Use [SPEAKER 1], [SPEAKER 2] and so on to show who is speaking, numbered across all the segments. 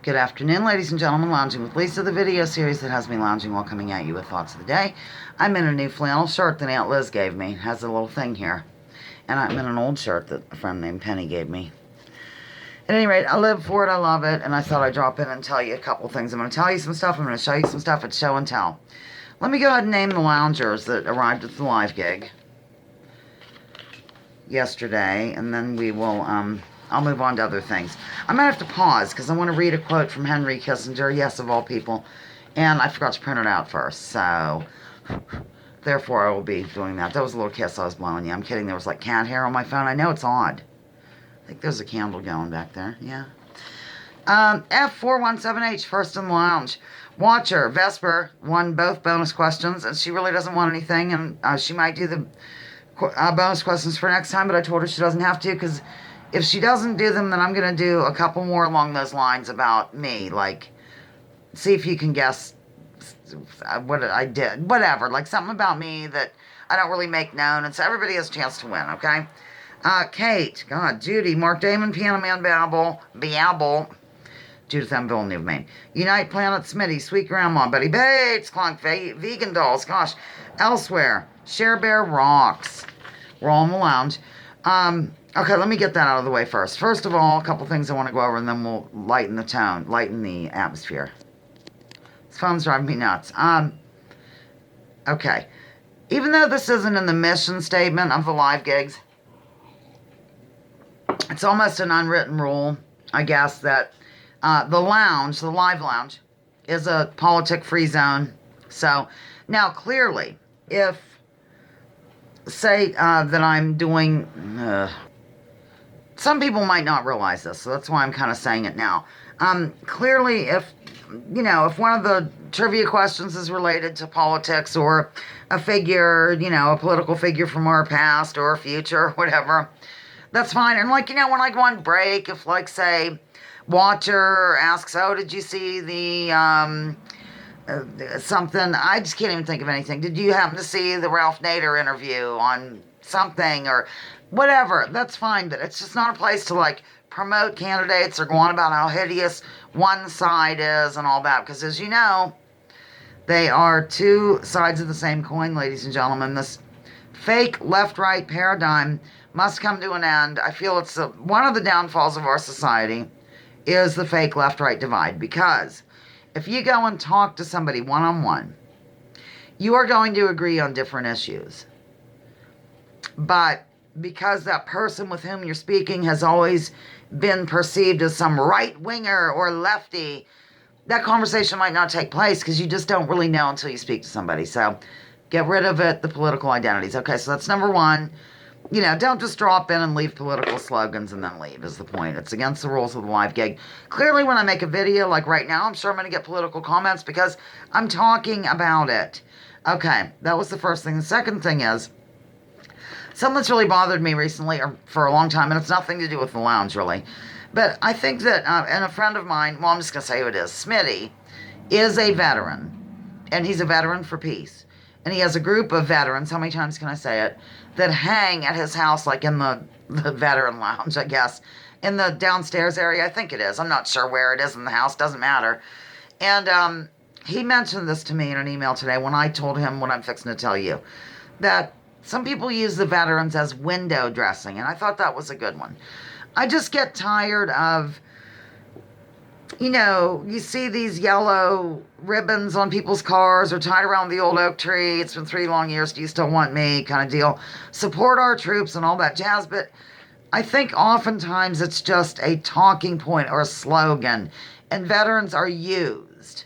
[SPEAKER 1] Good afternoon, ladies and gentlemen. Lounging with Lisa, the video series that has me lounging while coming at you with thoughts of the day. I'm in a new flannel shirt that Aunt Liz gave me. It has a little thing here. And I'm in an old shirt that a friend named Penny gave me. At any rate, I live for it, I love it, and I thought I'd drop in and tell you a couple things. I'm going to tell you some stuff, I'm going to show you some stuff. It's show and tell. Let me go ahead and name the loungers that arrived at the live gig yesterday, and then we will, I'll move on to other things. I'm going to have to pause because I want to read a quote from Henry Kissinger, yes, of all people, and I forgot to print it out first, so therefore I will be doing that. That was a little kiss I was blowing you. I'm kidding, there was like cat hair on my phone. I know it's odd. I think there's a candle going back there, yeah. F417H, first in the lounge. Watcher, Vesper, won both bonus questions, and she really doesn't want anything, and she might do the bonus questions for next time, but I told her she doesn't have to, because if she doesn't do them, then I'm going to do a couple more along those lines about me, like, see if you can guess what I did, whatever, like something about me that I don't really make known, and so everybody has a chance to win, okay? Kate, God, Judy, Mark Damon, Piano Man Babble, Judith M. Villeneuve, Maine. Unite Planet, Smitty, Sweet Grandma, Betty Bates, Clunk, Vegan Dolls, gosh, Elsewhere, Share Bear Rocks. We're all in the lounge. Okay, let me get that out of the way first. First of all, a couple things I want to go over, and then we'll lighten the tone, lighten the atmosphere. This phone's driving me nuts. Okay. Even though this isn't in the mission statement of the live gigs, it's almost an unwritten rule, I guess, that the live lounge, is a politic-free zone. So, now clearly, if, say, that I'm doing, some people might not realize this, so that's why I'm kind of saying it now. Clearly, if one of the trivia questions is related to politics or a figure, a political figure from our past or future or whatever, that's fine. And when I go on break, if say, Watcher asks, oh, did you see the, something, I just can't even think of anything. Did you happen to see the Ralph Nader interview on something or whatever? That's fine, but it's just not a place to promote candidates or go on about how hideous one side is and all that, because as you know, they are two sides of the same coin, ladies and gentlemen. This fake left-right paradigm must come to an end. I feel it's one of the downfalls of our society is the fake left-right divide, because if you go and talk to somebody one-on-one, you are going to agree on different issues. But because that person with whom you're speaking has always been perceived as some right-winger or lefty, that conversation might not take place because you just don't really know until you speak to somebody. So get rid of it, the political identities. Okay, so that's number one. Don't just drop in and leave political slogans and then leave is the point. It's against the rules of the live gig. Clearly, when I make a video like right now, I'm sure I'm going to get political comments because I'm talking about it. Okay, that was the first thing. The second thing is, something that's really bothered me recently, or for a long time, and it's nothing to do with the lounge, really. But I think that, and a friend of mine, well, I'm just going to say who it is, Smitty, is a veteran. And he's a veteran for peace. And he has a group of veterans, how many times can I say it, that hang at his house, in the veteran lounge, I guess, in the downstairs area. I think it is. I'm not sure where it is in the house. Doesn't matter. And he mentioned this to me in an email today when I told him what I'm fixing to tell you, that some people use the veterans as window dressing, and I thought that was a good one. I just get tired of, you see these yellow ribbons on people's cars or tied around the old oak tree. It's been 3 long years. Do you still want me? Kind of deal. Support our troops and all that jazz. But I think oftentimes it's just a talking point or a slogan, and veterans are used.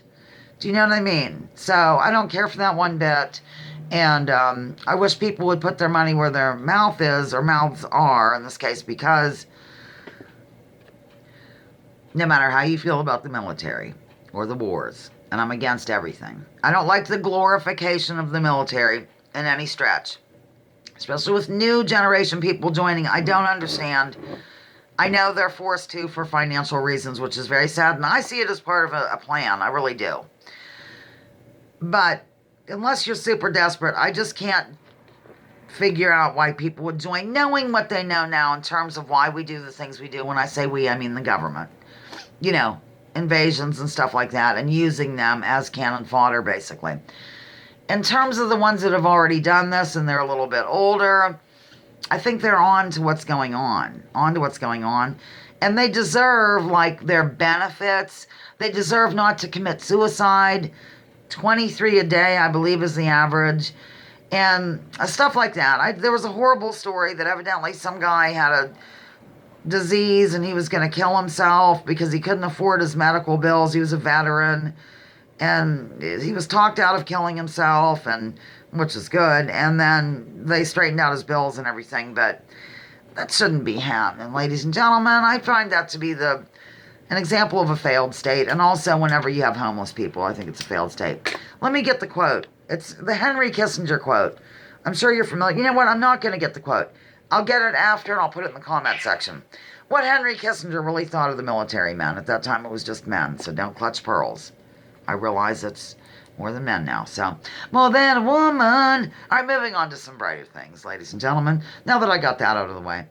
[SPEAKER 1] Do you know what I mean? So I don't care for that one bit. And I wish people would put their money where their mouth is, or mouths are in this case, because no matter how you feel about the military or the wars, and I'm against everything, I don't like the glorification of the military in any stretch, especially with new generation people joining. I don't understand. I know they're forced to for financial reasons, which is very sad, and I see it as part of a plan. I really do. But unless you're super desperate, I just can't figure out why people would join, knowing what they know now in terms of why we do the things we do. When I say we, I mean the government. invasions and stuff like that and using them as cannon fodder, basically. In terms of the ones that have already done this and they're a little bit older, I think they're on to what's going on. And they deserve, like, their benefits. They deserve not to commit suicide. 23 a day, I believe, is the average. And stuff like that. There was a horrible story that evidently some guy had a disease and he was going to kill himself because he couldn't afford his medical bills. He was a veteran. And he was talked out of killing himself, and which is good. And then they straightened out his bills and everything. But that shouldn't be happening, ladies and gentlemen. I find that to be an example of a failed state. And also, whenever you have homeless people, I think it's a failed state. Let me get the quote. It's the Henry Kissinger quote. I'm sure you're familiar. You know what? I'm not going to get the quote. I'll get it after, and I'll put it in the comment section. What Henry Kissinger really thought of the military men. At that time, it was just men, so don't clutch pearls. I realize it's more than men now, so more than a woman. All right, moving on to some brighter things, ladies and gentlemen. Now that I got that out of the way,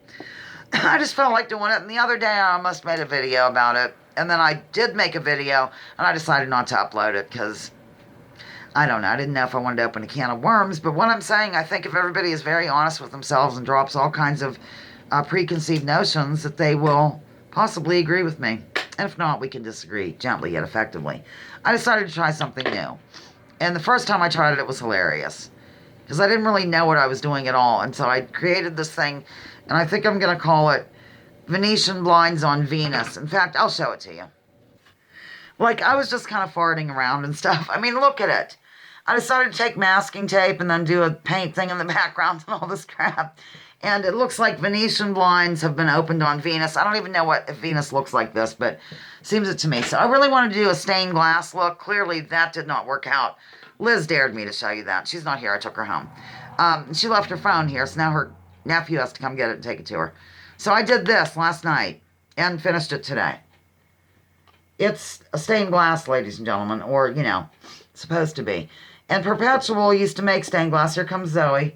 [SPEAKER 1] I just felt like doing it, and the other day I almost made a video about it, and then I did make a video, and I decided not to upload it, because, I don't know, I didn't know if I wanted to open a can of worms, but what I'm saying, I think if everybody is very honest with themselves and drops all kinds of preconceived notions, that they will possibly agree with me. And if not, we can disagree gently yet effectively. I decided to try something new. And the first time I tried it, it was hilarious. Because I didn't really know what I was doing at all. And so I created this thing, and I think I'm going to call it Venetian Blinds on Venus. In fact, I'll show it to you. Like, I was just kind of farting around and stuff. I mean, look at it. I decided to take masking tape and then do a paint thing in the background and all this crap. And it looks like Venetian blinds have been opened on Venus. I don't even know if Venus looks like this, but seems it to me. So I really wanted to do a stained glass look. Clearly, that did not work out. Liz dared me to show you that. She's not here. I took her home. She left her phone here, so now her nephew has to come get it and take it to her. So I did this last night and finished it today. It's a stained glass, ladies and gentlemen, or, you know, supposed to be. And Perpetual used to make stained glass. Here comes Zoe.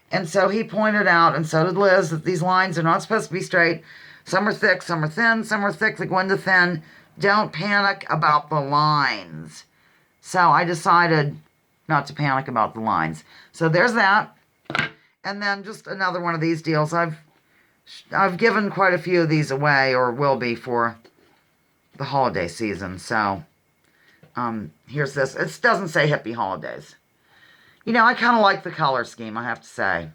[SPEAKER 1] And so he pointed out, and so did Liz, that these lines are not supposed to be straight. Some are thick, some are thin, some are thick, they go into thin. Don't panic about the lines. So I decided not to panic about the lines. So there's that. And then just another one of these deals. I've given quite a few of these away, or will be, for the holiday season. So here's this. It doesn't say Hippie Holidays. You know, I kind of like the color scheme, I have to say.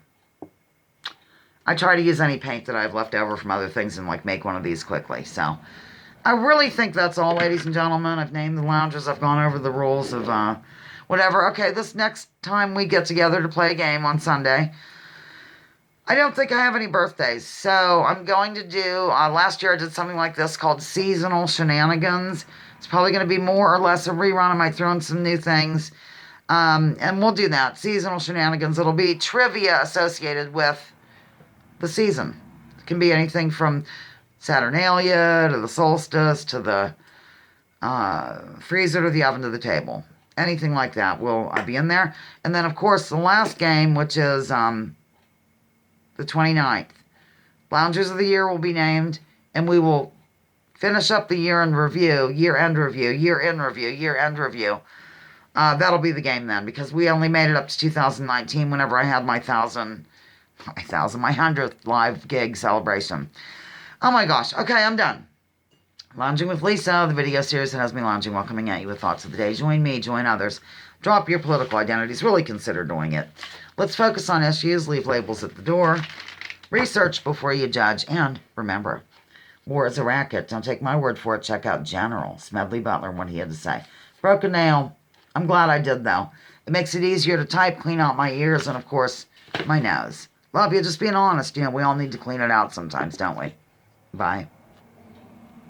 [SPEAKER 1] I try to use any paint that I've left over from other things and, like, make one of these quickly. So I really think that's all, ladies and gentlemen. I've named the loungers. I've gone over the rules of whatever. Okay, this next time we get together to play a game on Sunday, I don't think I have any birthdays. So I'm going to do, last year I did something like this called Seasonal Shenanigans. It's probably going to be more or less a rerun. I might throw in some new things. And we'll do that. Seasonal Shenanigans. It'll be trivia associated with the season. It can be anything from Saturnalia to the solstice to the freezer to the oven to the table. Anything like that will be in there. And then, of course, the last game, which is the 29th. Loungers of the Year will be named, and we will finish up the year-end review, year-end review, year-end review, year-end review. That'll be the game then, because we only made it up to 2019 whenever I had my 100th live gig celebration. Oh my gosh. Okay, I'm done. Lounging with Lisa, the video series that has me lounging while coming at you with thoughts of the day. Join me, join others. Drop your political identities. Really consider doing it. Let's focus on issues. Leave labels at the door. Research before you judge. And remember, war is a racket. Don't take my word for it. Check out General Smedley Butler and what he had to say. Broke a nail. I'm glad I did, though. It makes it easier to type, clean out my ears, and, of course, my nose. Love you, just being honest. You know, we all need to clean it out sometimes, don't we? Bye.